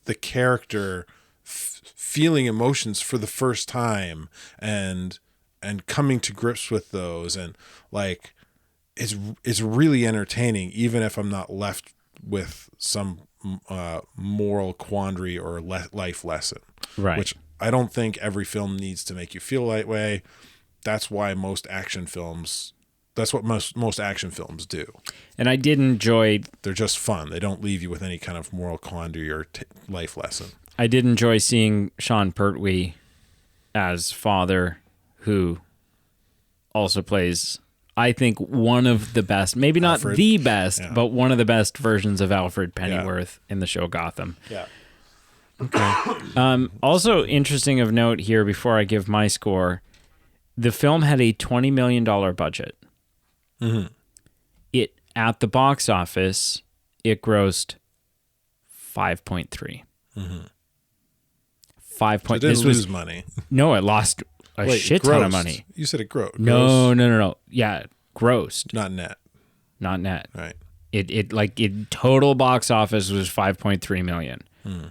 the character feeling emotions for the first time and coming to grips with those, and like it's really entertaining, even if I'm not left with some moral quandary or life lesson. Right. Which I don't think every film needs to make you feel that way. That's why most action films. That's what most action films do. And I did enjoy. They're just fun. They don't leave you with any kind of moral quandary or life lesson. I did enjoy seeing Sean Pertwee as father, who also plays, I think, one of the best, maybe not the best, but one of the best versions of Alfred Pennyworth in the show Gotham. Yeah. Also interesting of note here before I give my score, the film had a $20 million budget. Mm-hmm. It at the box office, it grossed 5.3. Mm-hmm. 5 point. It didn't This lose was money. no, it lost a shit ton of money. You said it grossed. No. Yeah, grossed, Not net. not net. Right. It total box office was 5.3 million. Hmm.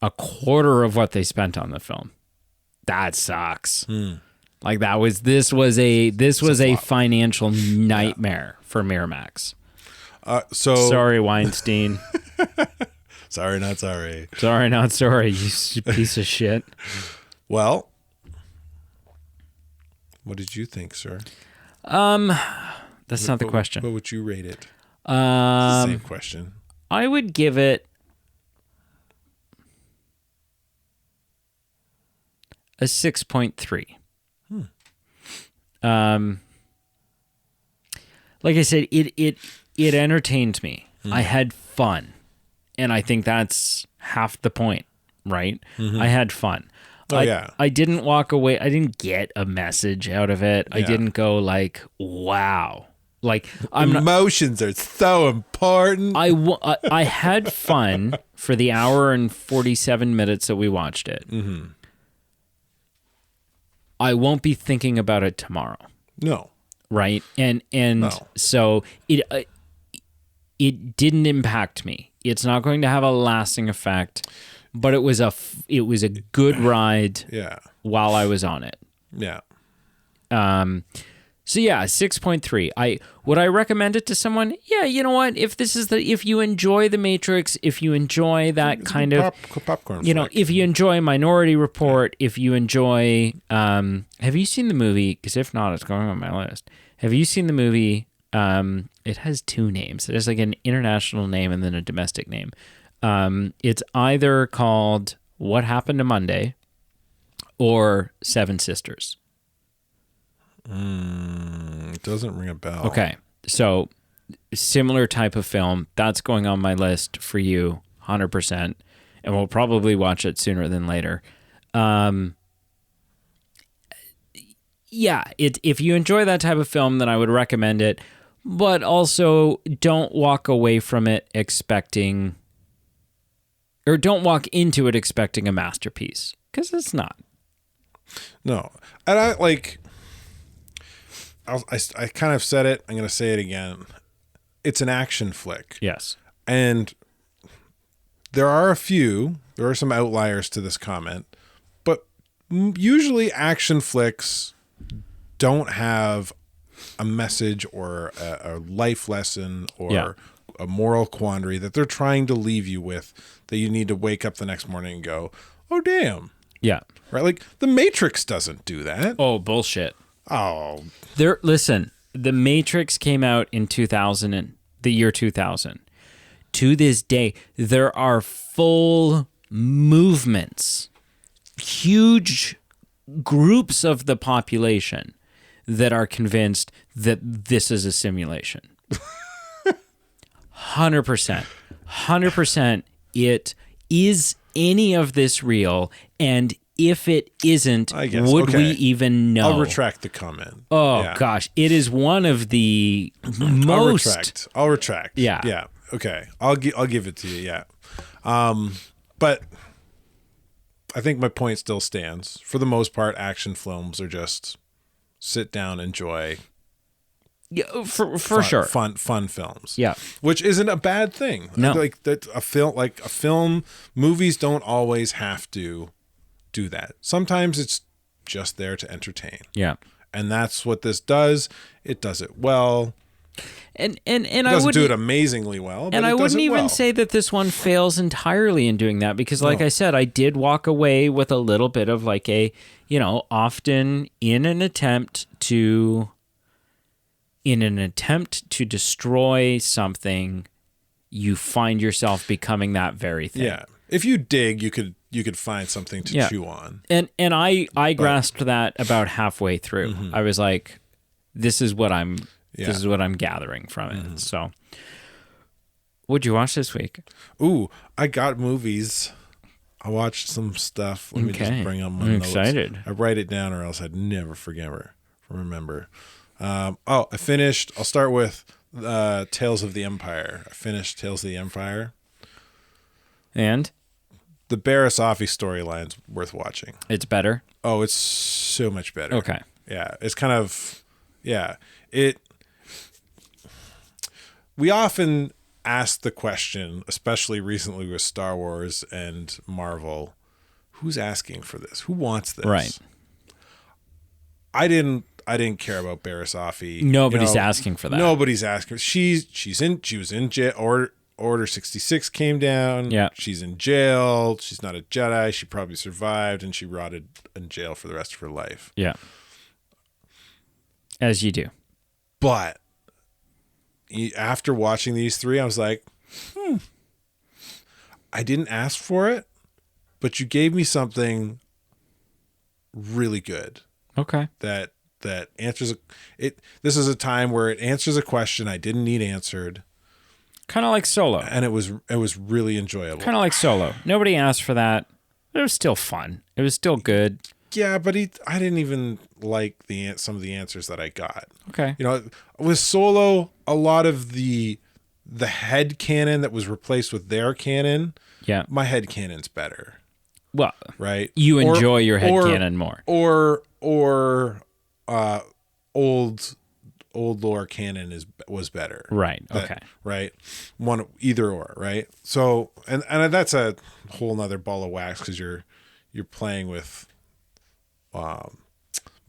A quarter of what they spent on the film. That sucks. Like this was a flop. financial nightmare for Miramax. Sorry, Weinstein. sorry, not sorry. Sorry, not sorry, you piece of shit. Well, what did you think, sir? That's not the question. What would you rate it? Same question. I would give it a 6.3. Like I said, it entertained me. I had fun, and I think that's half the point, right? I had fun. I didn't walk away. I didn't get a message out of it. I didn't go like, wow. Like Emotions are so important. I had fun for the hour and 47 minutes that we watched it. Mm-hmm. I won't be thinking about it tomorrow. No. Right? And so it didn't impact me. It's not going to have a lasting effect, but it was a good ride while I was on it. Yeah. So yeah, 6.3. Would I recommend it to someone? Yeah, you know what? If you enjoy The Matrix, if you enjoy that kind of popcorn, if you enjoy Minority Report, if you enjoy, have you seen the movie? Because if not, it's going on my list. Have you seen the movie? It has two names. There's like an international name and then a domestic name. It's either called What Happened to Monday or Seven Sisters. It doesn't ring a bell. Okay, so similar type of film that's going on my list for you, 100%, and we'll probably watch it sooner than later. If you enjoy that type of film, then I would recommend it, but also don't walk away from it expecting, or don't walk into it expecting a masterpiece, because it's not. No, and I kind of said it. I'm going to say it again. It's an action flick. Yes. And there are some outliers to this comment, but usually action flicks don't have a message or a life lesson or a moral quandary that they're trying to leave you with that you need to wake up the next morning and go, oh, damn. Yeah. Right? Like The Matrix doesn't do that. Oh, bullshit. Oh. Listen, The Matrix came out in the year 2000. To this day, there are full movements, huge groups of the population that are convinced that this is a simulation. 100%. 100%. It is any of this real, and if it isn't, would we even know? I'll retract the comment. Oh, gosh. It is one of the most... I'll retract. Yeah. Yeah. Okay. I'll give it to you. Yeah. But I think my point still stands. For the most part, action films are just sit down, enjoy. Yeah, for sure. Fun films. Yeah. Which isn't a bad thing. No. Movies don't always have to do that. Sometimes it's just there to entertain. Yeah. And that's what this does. It does it well. And it doesn't do it amazingly well, but and I wouldn't even well. say that this one fails entirely in doing that, because like I said, I did walk away with a little bit of like often in an attempt to destroy something, you find yourself becoming that very thing. Yeah. If you dig, you could find something to chew on. And I grasped that about halfway through. Mm-hmm. I was like, this is what I'm gathering from it. Mm-hmm. So what'd you watch this week? Ooh, I got movies I watched some stuff. Let me just bring up my I'm notes. excited. I write it down or else I'd never remember. I finished. I'll start with Tales of the Empire. I finished Tales of the Empire. And? The Barasafi storyline's worth watching. It's better? Oh, it's so much better. Okay. Yeah, it's kind of, we often ask the question, especially recently with Star Wars and Marvel, who's asking for this? Who wants this? Right. I didn't care about Barasafi. Nobody's asking for that. Nobody's asking. She was in jail. Order 66 came down. Yeah. She's in jail. She's not a Jedi. She probably survived, and she rotted in jail for the rest of her life. Yeah. As you do. But after watching these three, I was like, I didn't ask for it, but you gave me something really good. Okay. That answers it. This is a time where it answers a question I didn't need answered. Kind of like Solo. And it was really enjoyable. Kind of like Solo. Nobody asked for that, but it was still fun. It was still good. Yeah, but I didn't even like some of the answers that I got. Okay. With Solo, a lot of the head canon that was replaced with their canon. Yeah. My head canon's better. Well, right. You enjoy your head canon more. Or old lore canon was better. Right. Okay. Right. Either or. Right. So and that's a whole nother ball of wax because you're playing with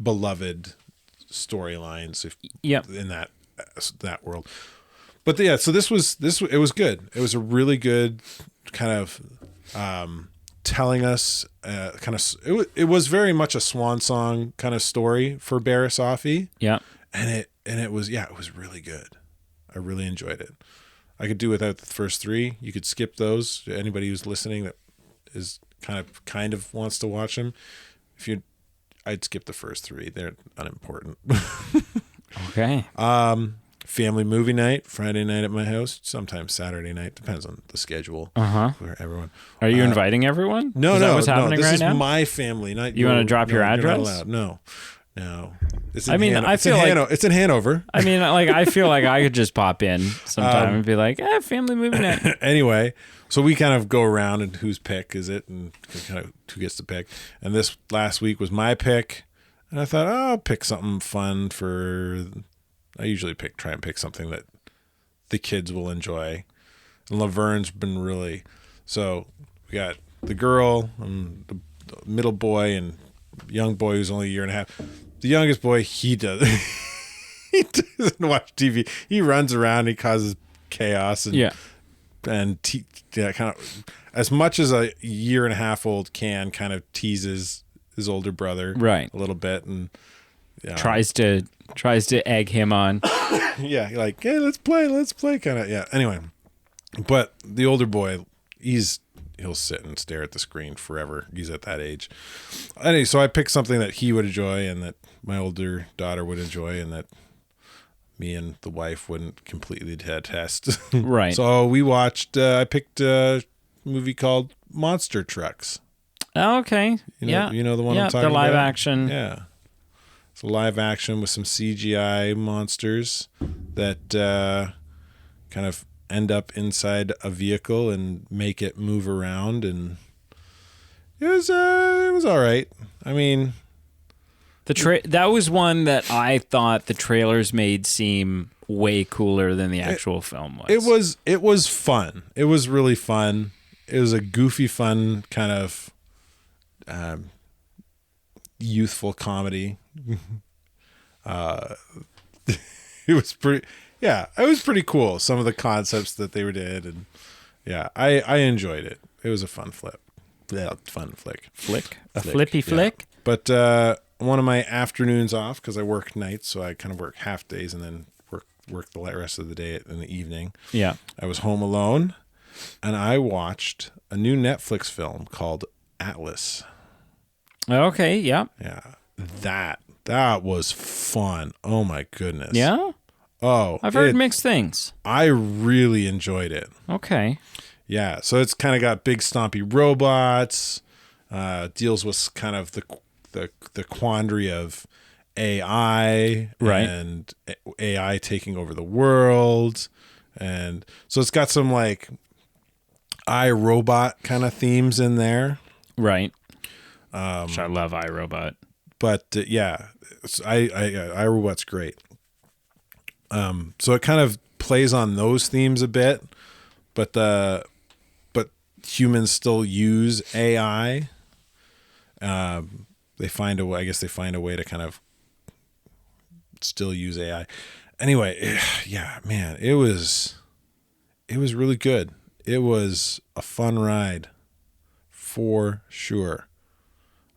beloved storylines in that world. But so this it was good. It was a really good kind of telling us it was very much a swan song kind of story for Barasafi. Yeah. And it was really good. I really enjoyed it. I could do without the first three. You could skip those. Anybody who's listening that is kind of wants to watch them, I'd skip the first three. They're unimportant. Okay. Family movie night, Friday night at my house, sometimes Saturday night, depends on the schedule for everyone. Are you inviting everyone? No, is that what's happening this right is now? my family. Not you want to drop your address? You're not allowed. No. It's in it's in Hanover. I mean, I feel like I could just pop in sometime and be like, family movie night. Anyway, so we kind of go around and whose pick is it and kind of who gets to pick. And this last week was my pick. And I thought, I'll pick something fun I usually try and pick something that the kids will enjoy. And Laverne's been really, so we got the girl and the middle boy and young boy who's only a year and a half. The youngest boy, he doesn't watch TV. He runs around, he causes chaos kind of as much as a year and a half old can kind of teases his older brother right a little bit and tries to egg him on. Yeah, like, hey, let's play kind of. Yeah. Anyway, but the older boy, he'll sit and stare at the screen forever. He's at that age. Anyway, so I picked something that he would enjoy and that my older daughter would enjoy and that me and the wife wouldn't completely detest. Right. So we watched, I picked a movie called Monster Trucks. Oh, okay. You know the one I'm talking about? The live action. Yeah. It's a live action with some CGI monsters that kind of end up inside a vehicle and make it move around, and it was all right. I mean, that was one that I thought the trailers made seem way cooler than the actual film was. It was fun. It was really fun. It was a goofy, fun kind of youthful comedy. It was pretty. Yeah, it was pretty cool. Some of the concepts that they did, and I enjoyed it. It was a fun flick. Flippy flick. But one of my afternoons off because I work nights, so I kind of work half days and then work the rest of the day in the evening. Yeah, I was home alone, and I watched a new Netflix film called Atlas. Okay. Yeah. Yeah, that was fun. Oh my goodness. Yeah. Oh, I've heard mixed things. I really enjoyed it. Okay. Yeah, so it's kind of got big stompy robots. Deals with kind of the quandary of AI Right. and AI taking over the world, and so it's got some like iRobot kind of themes in there. Right. Which I love iRobot. But yeah, iRobot's great. So it kind of plays on those themes a bit, but humans still use AI. They find a way. I guess they find a way to kind of still use AI. Anyway, yeah, man, it was really good. It was a fun ride, for sure.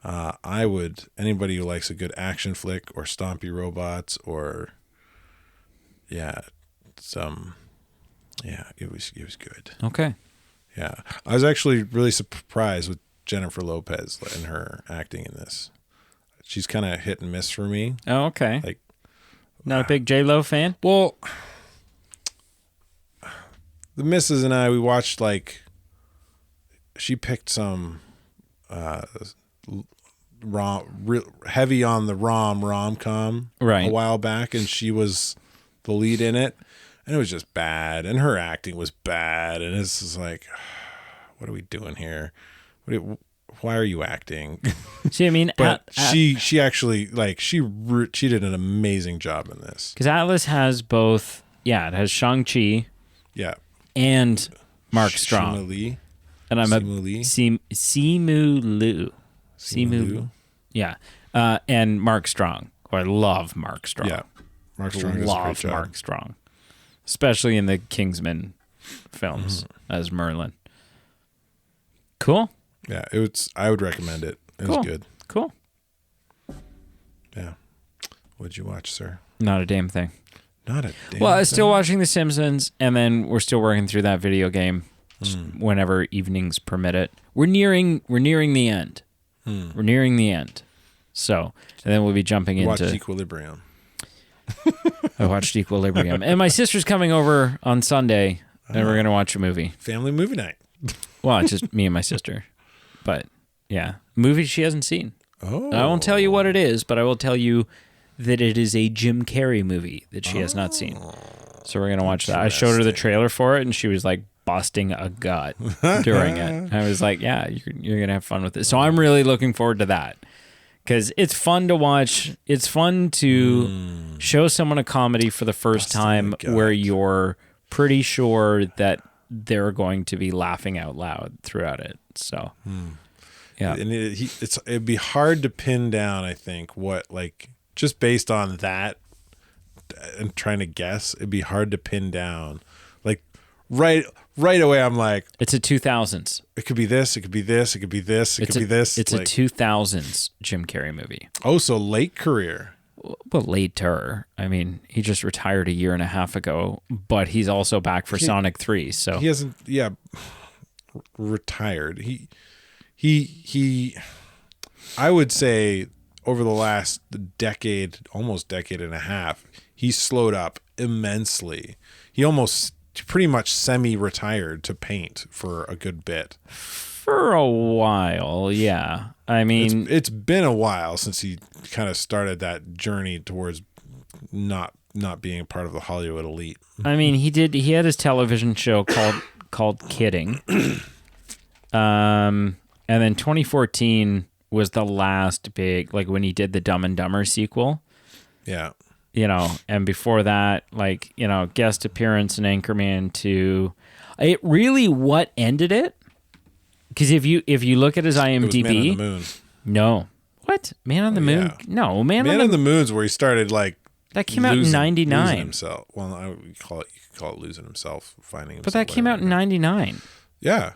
Anybody who likes a good action flick or stompy robots or it was good. Okay. Yeah. I was actually really surprised with Jennifer Lopez and her acting in this. She's kind of hit and miss for me. Oh, okay. Like, not a big J-Lo fan? well, the missus and I, we watched she picked some heavy on the rom-com Right. a while back, and she was the lead in it, and it was just bad, and her acting was bad, and it's just like, what are we doing here? Why are you acting? See, I mean, But she actually she did an amazing job in this. because Atlas has both. Yeah, it has Shang-Chi Yeah, and Mark Simu Strong, Lee. and I'm Simu Lee? Simu Liu. Liu? Yeah, and Mark Strong. Oh, I love Mark Strong. Yeah, Mark Strong does a great Love job. Mark Strong, especially in the Kingsman films as Merlin. Cool. Yeah, I would recommend it. It Cool. was good. Cool. Yeah. What'd you watch, sir? Not a damn thing. Not a damn Well, I was thing. still watching The Simpsons, and then we're still working through that video game whenever evenings permit it. We're nearing the end. We're nearing the end. So, and then we'll be jumping Watched into. Equilibrium. I watched Equilibrium, and my sister's coming over on Sunday, and we're gonna watch a movie. Family movie night. Well, it's just me and my sister, but yeah, movie she hasn't seen. Oh. I won't tell you what it is, but I will tell you that it is a Jim Carrey movie that she has not seen. So we're gonna watch that. I showed her the trailer for it, and she was like busting a gut during it. I was like, "Yeah, you're gonna have fun with it." So I'm really looking forward to that because it's fun to watch. It's fun to show someone a comedy for the first time where you're pretty sure that they're going to be laughing out loud throughout it. So, yeah, And it'd be hard to pin down, I think, what just based on that and trying to guess, it'd be hard to pin down. Right away, I'm like, it's a 2000s. it could be this, it could be this, it could be this, it could be this. It's a 2000s Jim Carrey movie. Oh, so late career. Well, later. I mean, he just retired a year and a half ago, but he's also back for Sonic 3. So He hasn't, retired. He. I would say over the last decade, almost decade and a half, he's slowed up immensely. He almost pretty much semi-retired to paint for a good bit. for a while, yeah. I mean, It's been a while since he kind of started that journey towards not being a part of the Hollywood elite. he had his television show called Kidding. And then 2014 was the last big, when he did the Dumb and Dumber sequel. Yeah. And before that, guest appearance in Anchorman 2. It really what ended it? Because if you look at his IMDb, It was Man on the Moon. no, what Man on the Moon? yeah. No, Man Man on on the Moon's where he started that came out in losing '99. himself. Well, you could call it losing himself, finding himself. But that came out in '99. Yeah.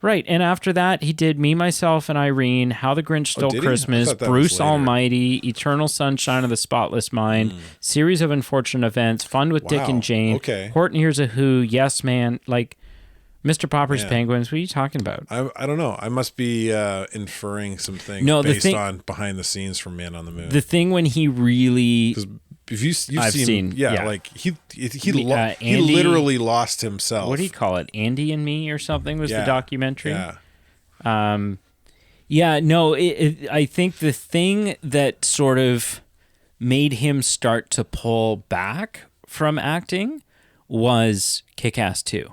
Right, and after that, he did Me, Myself, and Irene, How the Grinch Stole did he? I Christmas, thought that was Bruce later. Almighty, Eternal Sunshine of the Spotless Mind, Series of Unfortunate Events, Fun with Dick Wow, and Jane, okay. Horton Hears a Who, Yes Man, Mr. Popper's Yeah. Penguins. What are you talking about? I don't know. I must be inferring some things No, the based thing- on behind the scenes from Man on the Moon. The thing when he really... If you've I've seen, yeah. like he Andy- literally lost himself. What do you call it? Andy and Me or something was the Yeah, documentary. Yeah. Yeah, no, I think the thing that sort of made him start to pull back from acting was Kick-Ass 2.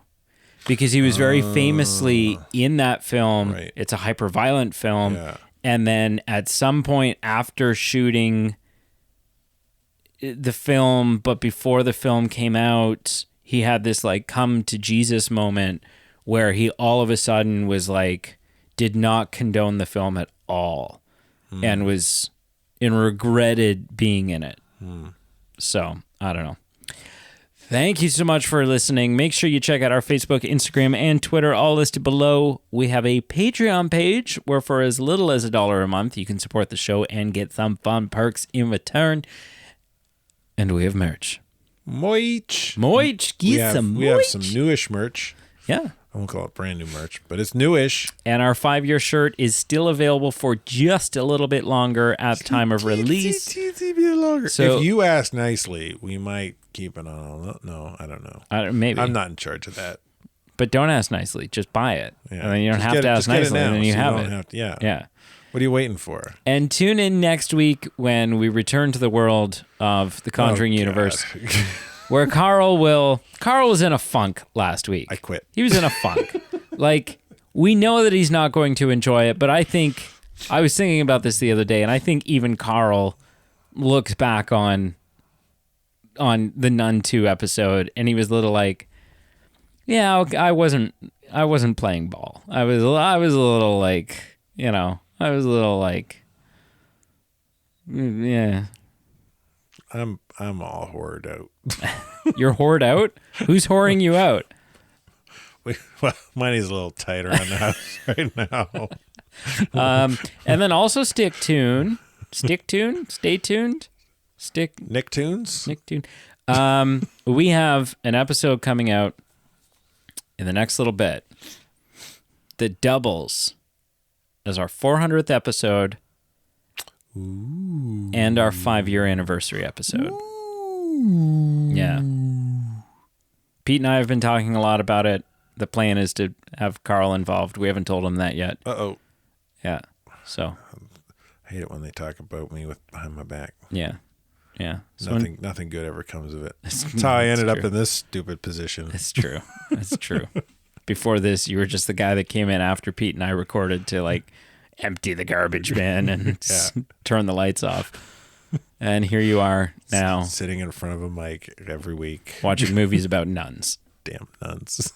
Because he was very famously in that film. Right. It's a hyper-violent film. Yeah. And then at some point after shooting the film, but before the film came out, he had this like come to Jesus moment where he all of a sudden was like, did not condone the film at all and was and regretted being in it. So I don't know. Thank you so much for listening. Make sure you check out our Facebook, Instagram, and Twitter, all listed below. We have a Patreon page where for as little as $1 a month, you can support the show and get some fun perks in return. And we have merch. Moich. Get some We have some newish merch. Yeah. I won't call it brand new merch, but it's newish. And our 5-year shirt is still available for just a little bit longer at time of release. Teensy bit longer. So- if you ask nicely, we might keep it on. No, I don't know. Maybe. I'm not in charge of that. But don't ask nicely. Just buy it. Yeah. And then you don't Just have get to it- ask just get it nicely, and now, then you so have don't it. have to- yeah. Yeah. What are you waiting for? And tune in next week when we return to the world of the Conjuring Oh, universe, God. where Carl was in a funk last week. I quit. He was in a funk. Like, we know that he's not going to enjoy it, but I was thinking about this the other day, and I think even Carl looks back on the Nun 2 episode, and he was a little like, yeah, I wasn't playing ball. I was a little like, I was a little like, yeah. I'm all whored out. You're whored out? Who's whoring you out? Well, money's a little tight around the house right now. And then also stay tuned. Nicktoons. We have an episode coming out in the next little bit that doubles as our 400th episode and our 5-year anniversary episode. Yeah. Pete and I have been talking a lot about it. The plan is to have Carl involved. We haven't told him that yet. Uh-oh. Yeah. So. I hate it when they talk about me behind my back. Yeah. Yeah. So Nothing good ever comes of it. That's how I ended up in this stupid position. It's true. It's true. Before this, you were just the guy that came in after Pete and I recorded to like empty the garbage bin and turn the lights off. And here you are now. Sitting in front of a mic every week. Watching movies about nuns. Damn nuns.